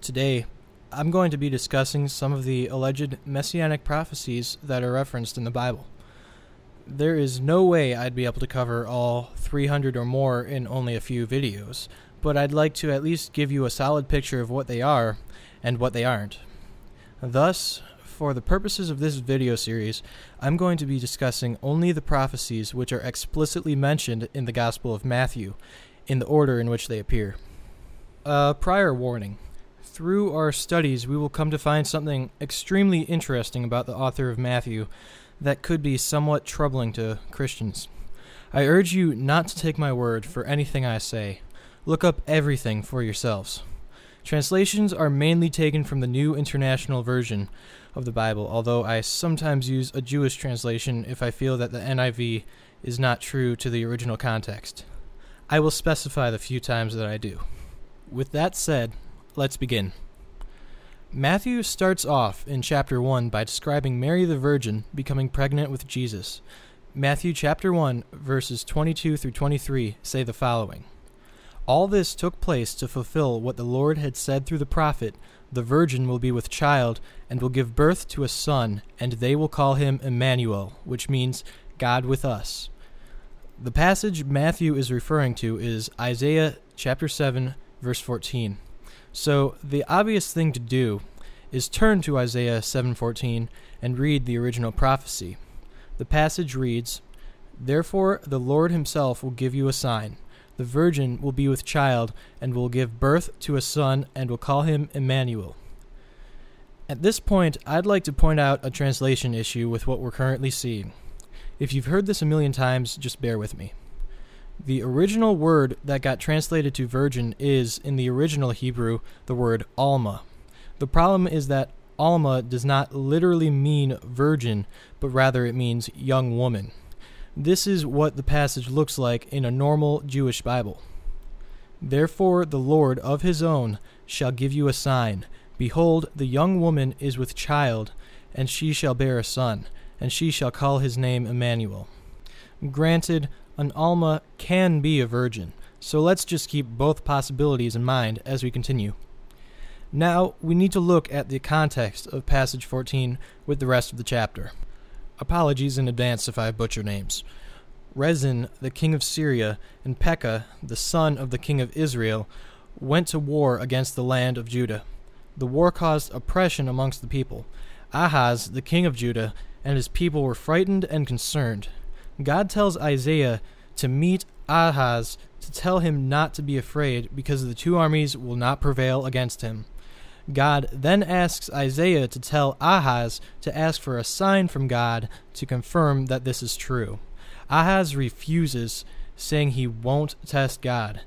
Today, I'm going to be discussing some of the alleged Messianic prophecies that are referenced in the Bible. There is no way I'd be able to cover all 300 or more in only a few videos, but I'd like to at least give you a solid picture of what they are and what they aren't. Thus, for the purposes of this video series, I'm going to be discussing only the prophecies which are explicitly mentioned in the Gospel of Matthew, in the order in which they appear. Prior warning. Through our studies, we will come to find something extremely interesting about the author of Matthew that could be somewhat troubling to Christians. I urge you not to take my word for anything I say. Look up everything for yourselves. Translations are mainly taken from the New International Version of the Bible, although I sometimes use a Jewish translation if I feel that the NIV is not true to the original context. I will specify the few times that I do. With that said, let's begin. Matthew starts off in chapter 1 by describing Mary the Virgin becoming pregnant with Jesus. Matthew chapter 1, verses 22 through 23 say the following. All this took place to fulfill what the Lord had said through the prophet, "The virgin will be with child and will give birth to a son, and they will call him Emmanuel," which means God with us. The passage Matthew is referring to is Isaiah chapter 7, verse 14. So the obvious thing to do is turn to Isaiah 7:14 and read the original prophecy. The passage reads, "Therefore the Lord himself will give you a sign. The virgin will be with child and will give birth to a son and will call him Emmanuel." At this point, I'd like to point out a translation issue with what we're currently seeing. If you've heard this a million times, just bear with me. The original word that got translated to virgin is, in the original Hebrew, the word Alma. The problem is that Alma does not literally mean virgin, but rather it means young woman. This is what the passage looks like in a normal Jewish Bible. "Therefore the Lord of his own shall give you a sign. Behold, the young woman is with child, and she shall bear a son, and she shall call his name Emmanuel." Granted, an Alma can be a virgin, so let's just keep both possibilities in mind as we continue. Now, we need to look at the context of passage 14 with the rest of the chapter. Apologies in advance if I butcher names. Rezin, the king of Syria, and Pekah, the son of the king of Israel, went to war against the land of Judah. The war caused oppression amongst the people. Ahaz, the king of Judah, and his people were frightened and concerned. God tells Isaiah to meet Ahaz to tell him not to be afraid because the two armies will not prevail against him. God then asks Isaiah to tell Ahaz to ask for a sign from God to confirm that this is true. Ahaz refuses, saying he won't test God.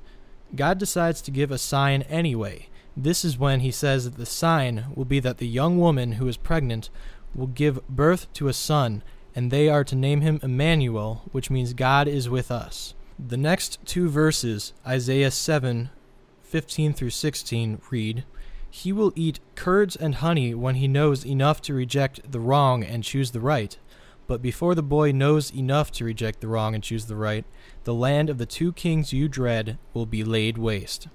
God decides to give a sign anyway. This is when he says that the sign will be that the young woman who is pregnant will give birth to a son, and they are to name him Emmanuel, which means God is with us. The next two verses, Isaiah 7:15 through 16, read, "He will eat curds and honey when he knows enough to reject the wrong and choose the right. But before the boy knows enough to reject the wrong and choose the right, the land of the two kings you dread will be laid waste."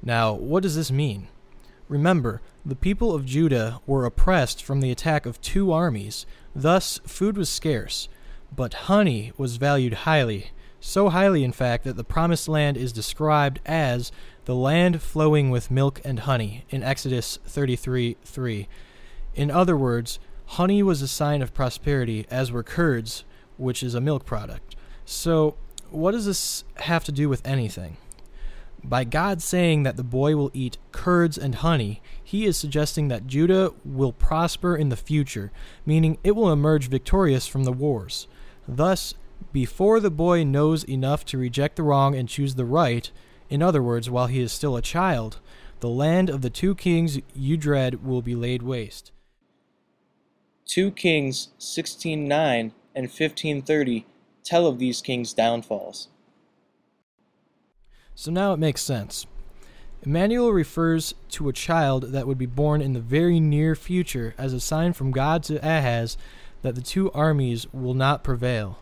Now, what does this mean? Remember, the people of Judah were oppressed from the attack of two armies. Thus, food was scarce, but honey was valued highly, so highly in fact that the promised land is described as the land flowing with milk and honey in Exodus 33:3. In other words, honey was a sign of prosperity, as were curds, which is a milk product. So, what does this have to do with anything? By God saying that the boy will eat curds and honey, he is suggesting that Judah will prosper in the future, meaning it will emerge victorious from the wars. Thus, before the boy knows enough to reject the wrong and choose the right, in other words, while he is still a child, the land of the two kings you dread will be laid waste. 2 Kings 16:9 and 15:30 tell of these kings' downfalls. So now it makes sense. Emmanuel refers to a child that would be born in the very near future as a sign from God to Ahaz that the two armies will not prevail.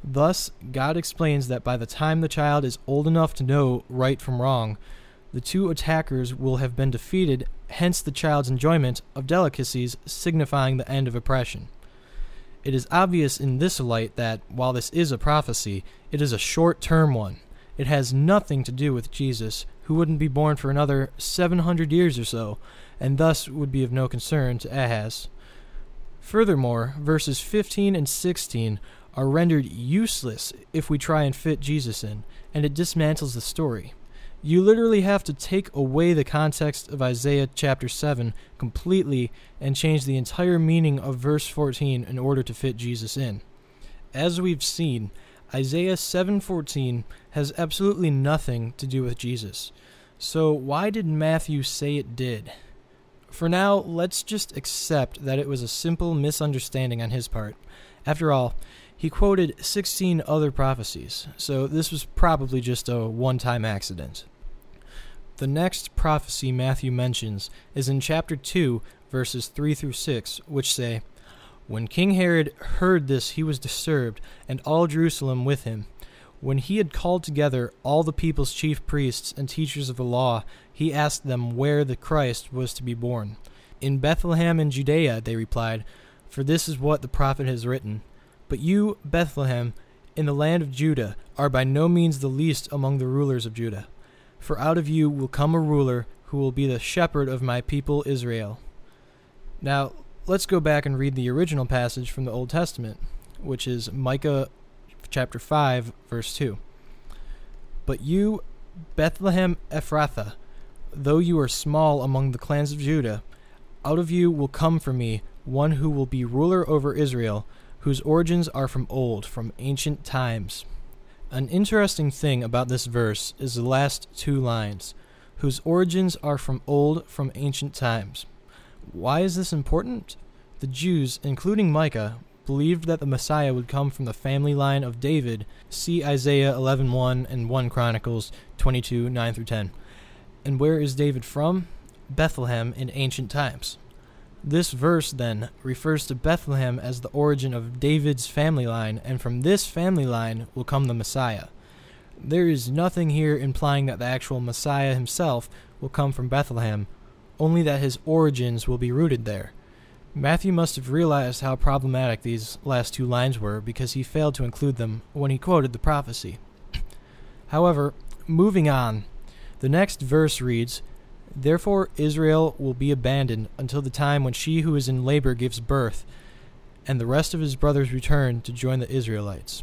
Thus, God explains that by the time the child is old enough to know right from wrong, the two attackers will have been defeated, hence the child's enjoyment of delicacies signifying the end of oppression. It is obvious in this light that, while this is a prophecy, it is a short-term one. It has nothing to do with Jesus, who wouldn't be born for another 700 years or so, and thus would be of no concern to Ahaz. Furthermore, verses 15 and 16 are rendered useless if we try and fit Jesus in, and it dismantles the story. You literally have to take away the context of Isaiah chapter 7 completely and change the entire meaning of verse 14 in order to fit Jesus in. As we've seen, Isaiah 7:14 has absolutely nothing to do with Jesus. So why did Matthew say it did? For now, let's just accept that it was a simple misunderstanding on his part. After all, he quoted 16 other prophecies, so this was probably just a one-time accident. The next prophecy Matthew mentions is in chapter 2, verses 3 through 6, which say, "When King Herod heard this, he was disturbed, and all Jerusalem with him. When he had called together all the people's chief priests and teachers of the law, he asked them where the Christ was to be born. 'In Bethlehem in Judea,' they replied, 'for this is what the prophet has written. But you, Bethlehem, in the land of Judah, are by no means the least among the rulers of Judah. For out of you will come a ruler who will be the shepherd of my people Israel.'" Now, let's go back and read the original passage from the Old Testament, which is Micah chapter 5, verse 2. "But you, Bethlehem Ephrathah, though you are small among the clans of Judah, out of you will come for me one who will be ruler over Israel, whose origins are from old, from ancient times." An interesting thing about this verse is the last two lines, "whose origins are from old, from ancient times." Why is this important? The Jews, including Micah, believed that the Messiah would come from the family line of David. See Isaiah 11:1 and 1 Chronicles 22, 9 through 10. And where is David from? Bethlehem in ancient times. This verse, then, refers to Bethlehem as the origin of David's family line, and from this family line will come the Messiah. There is nothing here implying that the actual Messiah himself will come from Bethlehem, only that his origins will be rooted there. Matthew must have realized how problematic these last two lines were because he failed to include them when he quoted the prophecy. However, moving on, the next verse reads, "Therefore Israel will be abandoned until the time when she who is in labor gives birth, and the rest of his brothers return to join the Israelites."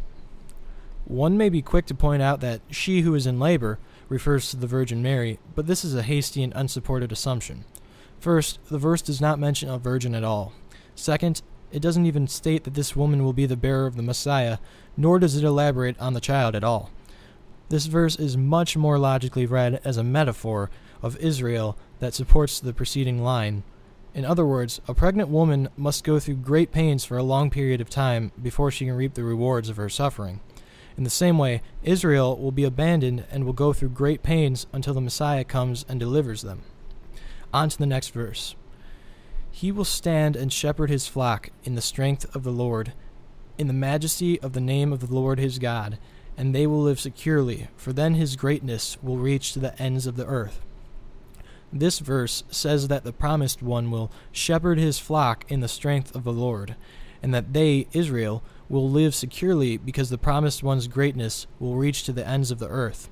One may be quick to point out that she who is in labor refers to the Virgin Mary, but this is a hasty and unsupported assumption. First, the verse does not mention a virgin at all. Second, it doesn't even state that this woman will be the bearer of the Messiah, nor does it elaborate on the child at all. This verse is much more logically read as a metaphor of Israel that supports the preceding line. In other words, a pregnant woman must go through great pains for a long period of time before she can reap the rewards of her suffering. In the same way, Israel will be abandoned and will go through great pains until the Messiah comes and delivers them. On to the next verse. "He will stand and shepherd his flock in the strength of the Lord, in the majesty of the name of the Lord his God, and they will live securely, for then his greatness will reach to the ends of the earth." This verse says that the promised one will shepherd his flock in the strength of the Lord, and that they, Israel, will live securely because the promised one's greatness will reach to the ends of the earth.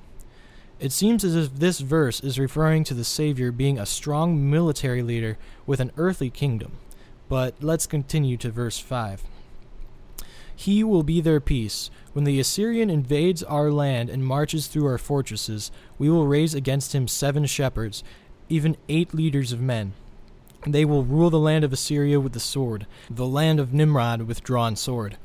It seems as if this verse is referring to the Savior being a strong military leader with an earthly kingdom. But let's continue to verse 5. "He will be their peace. When the Assyrian invades our land and marches through our fortresses, we will raise against him 7 shepherds, even 8 leaders of men. They will rule the land of Assyria with the sword, the land of Nimrod with drawn sword.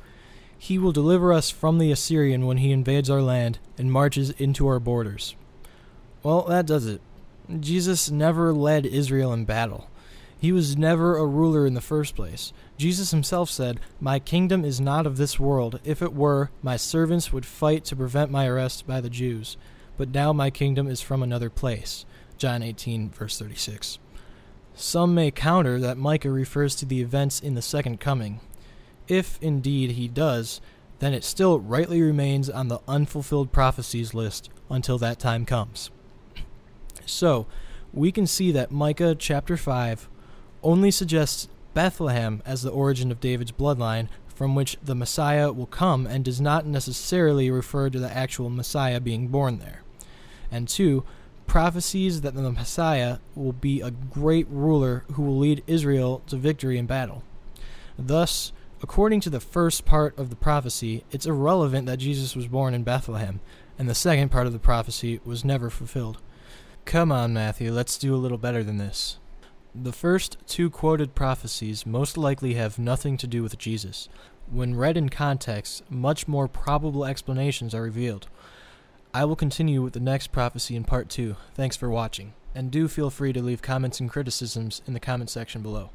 He will deliver us from the Assyrian when he invades our land and marches into our borders." Well, that does it. Jesus never led Israel in battle. He was never a ruler in the first place. Jesus himself said, "My kingdom is not of this world. If it were, my servants would fight to prevent my arrest by the Jews. But now my kingdom is from another place." John 18, verse 36. Some may counter that Micah refers to the events in the second coming. If indeed he does, then it still rightly remains on the unfulfilled prophecies list until that time comes. So, we can see that Micah chapter 5 only suggests Bethlehem as the origin of David's bloodline from which the Messiah will come, and does not necessarily refer to the actual Messiah being born there. And 2, prophecies that the Messiah will be a great ruler who will lead Israel to victory in battle. Thus, according to the first part of the prophecy, it's irrelevant that Jesus was born in Bethlehem, and the second part of the prophecy was never fulfilled. Come on, Matthew, let's do a little better than this. The first 2 quoted prophecies most likely have nothing to do with Jesus. When read in context, much more probable explanations are revealed. I will continue with the next prophecy in part 2. Thanks for watching, and do feel free to leave comments and criticisms in the comment section below.